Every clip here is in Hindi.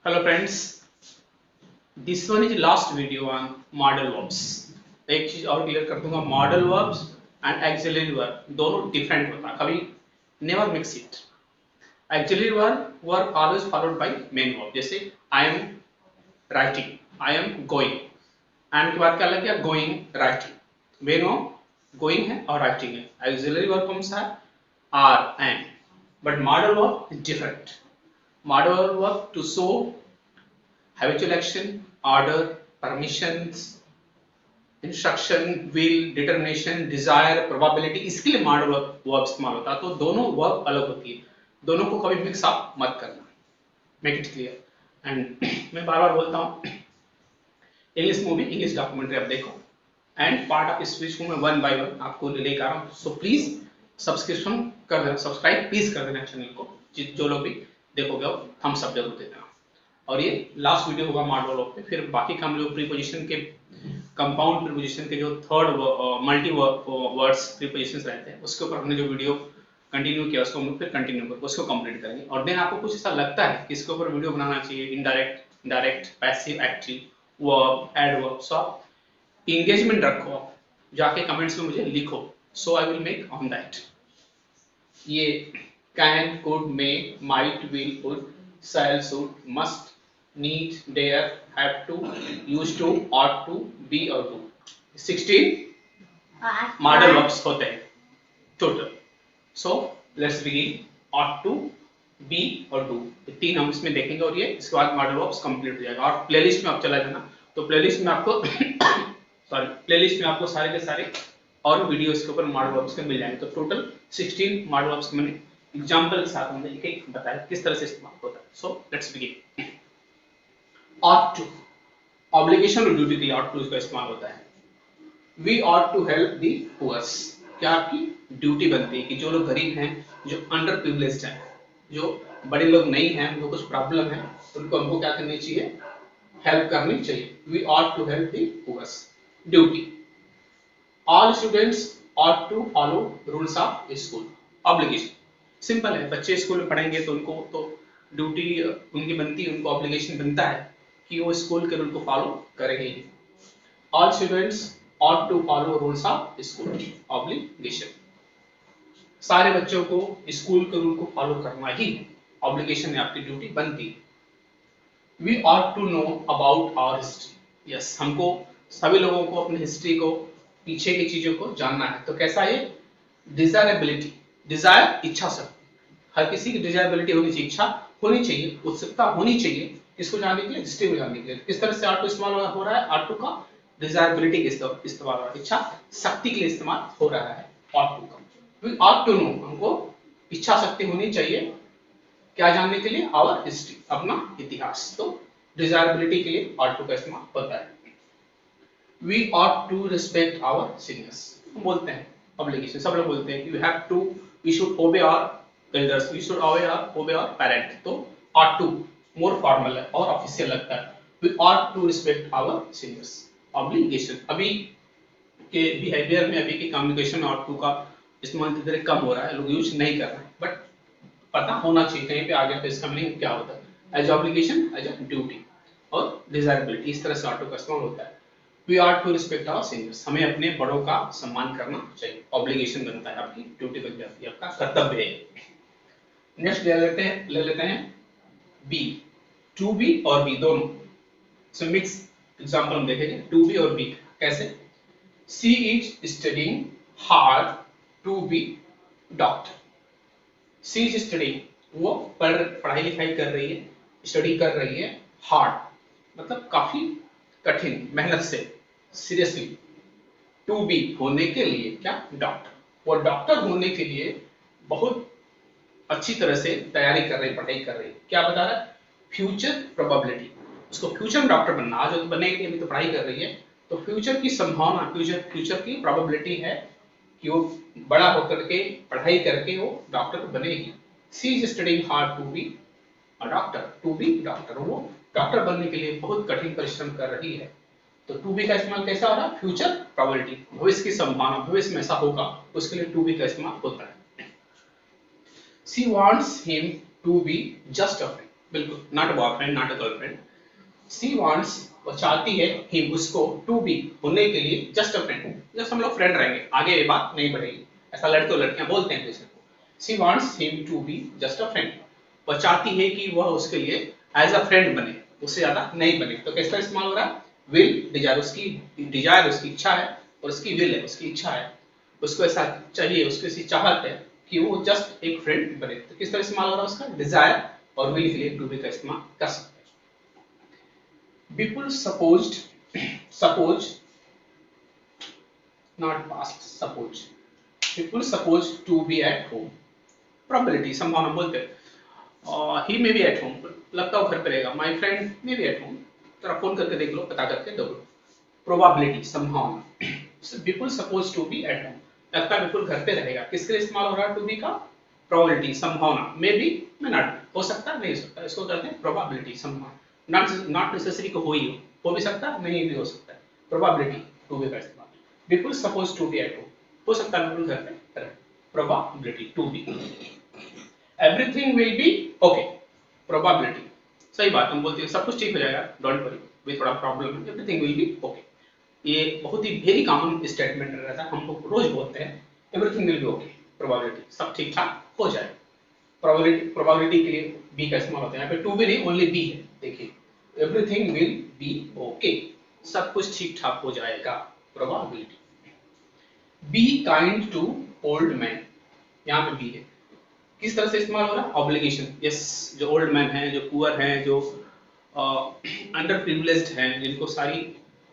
Hello friends, this one is last video on modal verbs. एक चीज और क्लियर कर दूंगा, modal verbs and auxiliary verb दोनों डिफरेंट होता है, कभी never mix it. Auxiliary verb were always followed by main verb, जैसे I am writing, I am going. And के बाद क्या लग गया, going writing. Main verb going है और राइटिंग है. एक्सिलरी वर्ब कौन सा है, are am. But modal verb is different. Modal verb to show habitual action, order, permissions, instruction, will, determination, desire, probability. इसके लिए modal verb इस्तेमाल होता है. तो दोनों verb अलग होती है, दोनों को कभी मिक्स अप मत करना. Make it clear. एंड मैं बार बार बोलता हूँ, इंग्लिश मूवी, इंग्लिश डॉक्यूमेंट्री आप देखो, एंड पार्ट ऑफ स्पीच को मैं वन बाय वन आपको लेकर आ रहा हूँ. सो प्लीज सब्सक्रिप्शन कर देना, सब्सक्राइब प्लीज कर देना चैनल को. जो लोग भी देखोगे और थम्स अप जरूर देना. और ये लास्ट वीडियो होगा मॉडल वर्ब पे. फिर बाकी का हम लोग प्रीपोजिशन के, कंपाउंड प्रीपोजिशन के जो थर्ड मल्टी वर्ड्स प्रीपोजिशंस रहते हैं, उसके ऊपर हमने जो वीडियो कंटिन्यू किया, उसको हम लोग फिर कंटिन्यू करके उसको कंप्लीट करेंगे. और देन आपको कुछ ऐसा लगता है कि इसके ऊपर वीडियो बनाना चाहिए, indirect, direct, passive, active, verb, adverb, so आप एंगेजमेंट रखो, आप जाके कमेंट्स में मुझे लिखो. So I will make on that. ये can, could, may, might, will, would, shall, should, must, need, dare, have to, used to, ought to, be और do. 16 modal verbs होते हैं total. So let's begin. ought to, be और do, ये तीन हम इसमें देखेंगे और ये इसके बाद modal verbs कंप्लीट हो जाएगा. और प्लेलिस्ट में आप चला जाना, तो प्लेलिस्ट में आपको प्लेलिस्ट में आपको सारे के सारे और वीडियो इसके ऊपर modal verbs के मिल जाएंगे. तो टोटल 16 modal verbs मैंने एग्जाम्पल के साथ हमने एक बताया किस तरह से इस्तेमाल होता है. So let's begin. ought to, obligation और ड्यूटी के लिए ought to का इस्तेमाल होता है. we ought to help the poor. क्या आपकी ड्यूटी बनती है कि जो लोग गरीब हैं, जो अंडर प्रिविलेज्ड हैं, जो बड़े लोग नहीं हैं, उनको कुछ प्रॉब्लम है, तो उनको हमको क्या करनी चाहिए, हेल्प करनी चाहिए. we ought to help the poor. Duty. all students ought to follow rules of school. Obligation simple है, बच्चे स्कूल में पढ़ेंगे तो उनको तो ड्यूटी उनकी बनती है, उनको ऑब्लिगेशन बनता है कि वो स्कूल के रूल को फॉलो करेंगे. All students ought to follow rules of school. Obligation. सारे बच्चों को स्कूल के रूल को फॉलो करना ही ऑब्लिगेशन है, आपकी ड्यूटी बनती है. we ought to know about our history. yes, हमको सभी लोगों को अपनी हिस्ट्री को, पीछे की चीजों को जानना है. तो कैसा है, डिजायरेबिलिटी. डिजायर इच्छा शक्ति, हर किसी की डिजायरेबिलिटी होनी चाहिए, इच्छा होनी चाहिए, उत्सुकता होनी चाहिए किसको जानने के लिए, हिस्ट्री को जानने के लिए. किस तरह से आर्ट इस्तेमाल हो रहा है, आर्ट का डिजायरेबिलिटी के इस्तेमाल हो रहा है, इच्छा शक्ति के लिए इस्तेमाल हो रहा है आर्ट का. वी ऑट टू नो, हमको इच्छा शक्ति होनी चाहिए क्या जानने के लिए, आवर हिस्ट्री, अपना इतिहास. तो डिजायरेबिलिटी के लिए आर्ट का इस्तेमाल होता है. We ought to respect our seniors. हम बोलते हैं ऑब्लिगेशन, सब लोग बोलते हैं कि we have to, we should obey our elders, we should obey our parent. तो ought to more formal है और ऑफिशियल लगता है. we ought to respect our seniors. obligation. अभी के बिहेवियर में, अभी के कम्युनिकेशन ought to का इस्तेमाल धीरे धीरे कम हो रहा है, लोग यूज नहीं कर रहे हैं, बट पता होना चाहिए कहीं पे आगे पे इसका मीनिंग क्या होता है. As obligation, as a duty और डिजायरेबिलिटी, इस तरह से ought to का इस्तेमाल होता है. We ought to respect our seniors. हमें अपने बड़ों का सम्मान करना चाहिए. ऑब्लिगेशन बनता है, आपकी ड्यूटी बन जाती है, आपका कर्तव्य है. नेक्स्ट ले लेते हैं बी. टू बी और बी दोनों सो मिक्स एग्जांपल हम देखेंगे. टू बी और बी कैसे. She is studying hard to be doctor. She is studying, वो पढ़ाई लिखाई कर रही है, स्टडी कर रही है. हार्ड मतलब काफी कठिन, मेहनत से, सीरियसली. टू बी होने के लिए क्या, डॉक्टर. वो डॉक्टर होने के लिए बहुत अच्छी तरह से तैयारी कर रही, पढ़ाई कर रही. क्या बता रहा है, फ्यूचर प्रोबेबिलिटी. उसको फ्यूचर में डॉक्टर बनना, आज बनने के लिए अभी तो पढ़ाई कर रही है, तो फ्यूचर की संभावना, फ्यूचर की प्रोबेबिलिटी है कि वो बड़ा होकर के पढ़ाई करके वो डॉक्टर बनेगी. She is studying hard to be a doctor. To be doctor, वो डॉक्टर बनने के लिए बहुत कठिन परिश्रम कर रही है. तो टू बी का इस्तेमाल कैसा हो रहा है, फ्यूचर प्रोबेबिलिटी, भविष्य की संभावना, भविष्य में ऐसा होगा, उसके लिए टू बी का इस्तेमाल होता है. She wants him to be just a friend. बिल्कुल, not boyfriend, not a girlfriend. She wants, वो चाहती है हिम, उसको, टू बी, होने के लिए, जस्ट अ फ्रेंड, जस्ट हम लोग फ्रेंड रहेंगे, आगे ये बात नहीं बढ़ेगी। ऐसा लड़के और लड़कियां बोलते हैं दूसरे को। She wants him to be just a friend, वह चाहती है कि वह उसके लिए एज अ फ्रेंड बने, उससे ज्यादा नहीं बने। तो किसका इस्तेमाल हो रहा है? विल, डिजायर, उसकी डिजायर उसकी इच्छा है, और उसकी विल है उसकी इच्छा है, उसको ऐसा चाहिए, उसकी ऐसी चाहत है कि वो जस्ट एक फ्रेंड बने। तो किस तरह इस्तेमाल हो रहा है उसका? डिजायर और विल के लिए टू बी का इस्तेमाल कर सकते हैं। People supposed, suppose, not past, suppose. People supposed to be at home. Probability, संभावना बोलते हैं। He may be at home, लगता हो घर पे रहेगा। My friend may be at home, जरा फोन करके देख लो, पता करके दो। Probability, संभावना। So people supposed to be at home, लगता है बिल्कुल घर पे रहेगा। किसके लिए इस्तेमाल हो रहा है to be का? Probability, संभावना। May be, may not be, हो सकता है, नहीं हो सकता। इसको कहते हैं probability, संभावना। नॉट नेसेसरी को हो भी सकता है, नहीं भी हो सकता है। प्रोबेबिलिटी टू बी का इस्तेमाल। People suppose to be at home, हो सकता है बिल्कुल घर पे रहे। Probability to be. Everything will be okay, probability, सही बात, हम बोलते हैं सब कुछ ठीक हो जाएगा, डोंट वरी, भी थोड़ा प्रॉब्लम है, एवरीथिंग विल बी ओके। ये बहुत ही वेरी कॉमन स्टेटमेंट रहता है, हम लोग रोज बोलते हैं, everything will be okay, probability सब ठीक ठाक हो जाए। प्रोबेबिलिटी के लिए बी का इस्तेमाल होता है। यहाँ पे टू भी नहीं, ओनली बी है। देखिए, एवरीथिंग विल बी ओके, सब कुछ ठीक ठाक हो जाएगा, probability. Be kind to old man, यहाँ पे बी है, किस तरह से इस्तेमाल हो रहा है? ऑब्लिगेशन, यस, जो ओल्ड मैन है, जो पुअर है, जो अंडर प्रिविलेज्ड हैं, जिनको सारी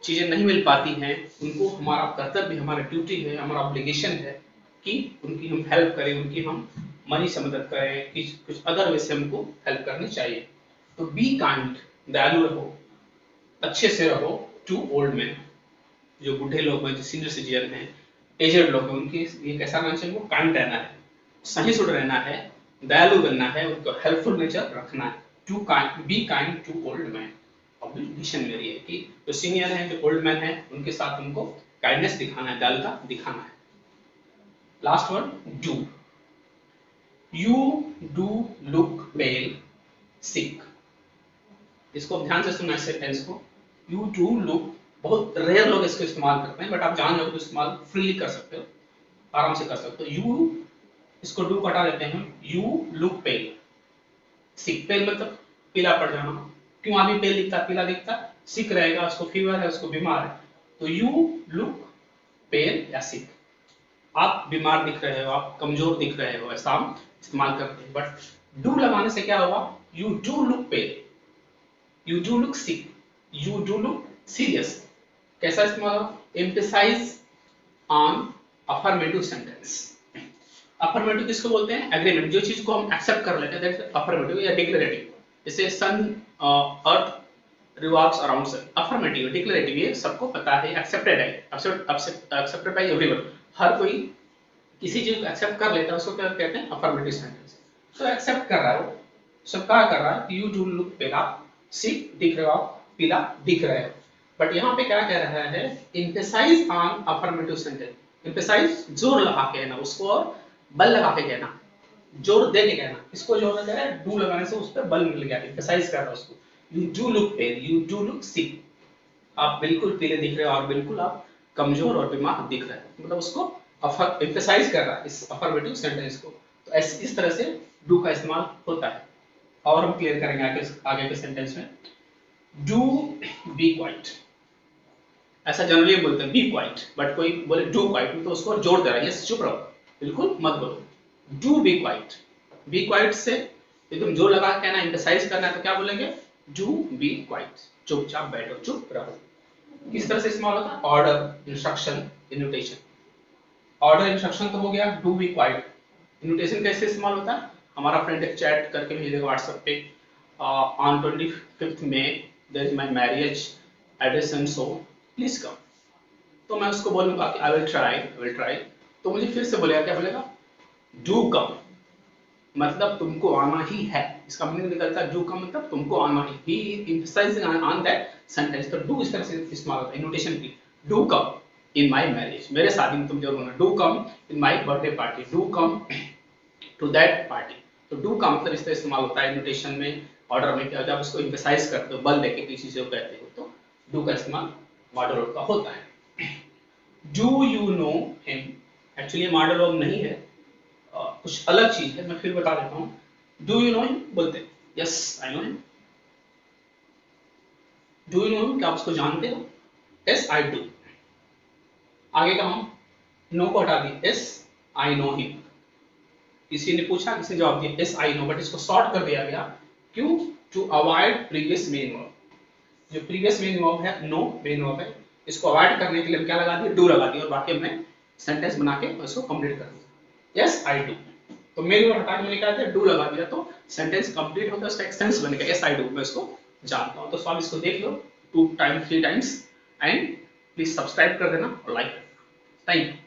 चीजें नहीं मिल पाती हैं, उनको हमारा कर्तव्य, हमारा ड्यूटी है, हमारा ऑब्लिगेशन है कि उनकी हम हेल्प करें, उनकी हम मनी से मदद करें, कि कुछ अदर वे से हमको हेल्प करनी चाहिए। तो बी काइंड, दयालु रहो, अच्छे से रहो टू ओल्ड मैन, जो बूढ़े लोग हैं, जो सीनियर सिटीजन हैं, एजेड लोग हैं, उनकी ये कैसा रहना चाहिए? उनको काइंड रहना है, सहिष्णु रहना है, दयालु बनना है, उनको हेल्पफुल नेचर रखना है। To kind, be kind to old man, obligation मेरी है कि जो सीनियर हैं, जो ओल्ड मैन हैं, उनके साथ उनको काइंडनेस दिखाना है, दयालुता दिखाना है। Last one, do. You do look pale sick, इसको ध्यान से सुनना, इस सेंटेंस को। यू डू लुक, बहुत रेयर लोग इसको इस्तेमाल करते हैं, बट आप जान लो तो इस्तेमाल फ्रीली कर सकते हो, आराम से कर सकते हो। यू, इसको डू हटा देते हैं, यू लुक पेल सिक, पेल मतलब पीला पड़ जाना। क्यों आदमी पेल दिखता, पीला दिखता? सिक रहेगा, उसको फीवर है, उसको बीमार है। तो यू लुक पेल या सिक, आप बीमार दिख रहे हो, आप कमजोर दिख रहे हो, ऐसा हम इस्तेमाल करते हैं। बट डू लगाने से क्या होगा? You do look pale, you do look sick, you do look serious. कैसा इस्तेमाल होगा? Emphasize on affirmative sentence. Affirmative किसको बोलते हैं? एग्रीमेंट, जो चीज को हम एक्सेप्ट कर लेते हैं, दैट्स अफर्मेटिव या डिक्लेरेटिव। जैसे sun, earth revolves around sun, affirmative, declarative, ये सबको पता है, एक्सेप्टेड है, एक्सेप्टेड बाय एवरीवन, हर कोई किसी चीज को एक्सेप्ट कर लेता है, उसको क्या कहते हैं? Affirmative sentence. तो एक्सेप्ट कर रहा है वो, सब क्या कर रहा है? यू डू लुक पेल, आप सिक दिख रहे हो, आप पीला दिख रहे हो। बट यहाँ पे क्या कह रहा है? Emphasize on affirmative sentence, emphasize जोर लगा के कहना उसको, और बल लगा के कहना, जोर दे के कहना। इसको जोर लगा रहा है, डू लगाने से उस पर बल मिल गया, एम्फसाइज कर रहा है उसको। You do look pale, you do look sick, आप बिल्कुल पीले दिख रहे हो, और बिल्कुल आप कमजोर और बीमार दिख रहे हो, मतलब उसको एम्फसाइज कर रहा है इस अफर्मेटिव सेंटेंस को। तो इस तरह से डू का इस्तेमाल होता है, और हम क्लियर करेंगे आगे के सेंटेंस में। डू बी क्वाइट, ऐसा जनरली बोलते हैं बी क्वाइट, बट कोई बोले डू क्वाइट तो उसको जोर दे रहा है, यस चुप रहो, बिल्कुल मत बोलो। Do be quiet, be quiet से एकदम जोर लगा के कहना, एम्फसाइज करना है, तो क्या बोलेंगे? डू बी क्वाइट, चुपचाप बैठो, चुप रहो। किस तरह से इस्तेमाल होता है? Order, instruction, invitation. Order, instruction तो हो गया, डू बी क्वाइट। इन्विटेशन कैसे इस्तेमाल होता है? हमारा फ्रेंड एक चैट करके भेज देगा व्हाट्सएप पे, on 25th May there is my marriage address and so please come. तो मैं उसको बोलूंगा कि आई विल ट्राई, तो मुझे फिर से बोलेगा, क्या बोलेगा? डू कम, मतलब तुमको आना ही है, इसका मीनिंग निकलता है डू का मतलब तुमको आना ही, ही एम्फसाइजिंग ऑन दैट सेंटेंस। तो डू इस तरह से इस्तेमाल होता है इन्विटेशन की। Do come in my marriage, मेरे शादी में तुम जरूर होना। Do come in my birthday party, do come to that party. तो डू का मतलब इस तरह इस्तेमाल होता है इन्विटेशन में, ऑर्डर में क्या, जब उसको एम्फसाइज करते हो, बल देके किसी चीज को कहते हो, तो डू का इस्तेमाल मॉडल वर्ब का होता है। Do you know him, actually modal verb नहीं है, कुछ अलग चीज है, मैं फिर बता देता हूँ। डू यू नो हिम बोलते हैं, yes I know him. Do you know him, क्या आप उसको जानते हो? Yes I do. आगे का हम नो को हटा दिए, यस आई नो हिम। किसी ने पूछा, किसी ने जवाब दिया यस आई नो, बट इसको शॉर्ट कर दिया गया, क्यों? To avoid previous main verb. जो प्रीवियस मेन वर्ब है नो, मेन वर्ब है, इसको अवॉइड करने के लिए हम क्या लगा दिए? डू लगा दिया, और बाकी हमने सेंटेंस बना के उसको कंप्लीट कर दिया, यस आई डू। तो मेन वर्ब हटा के मैंने क्या किया? डू लगा दिया, तो सेंटेंस कंप्लीट हो गया, उसका एक्सटेंस बन गया, यस आई डू, मैं इसको जानता हूं। तो आप इसको देख लो 2 times 3 times, and please subscribe कर देना और लाइक कर देना। Thank you.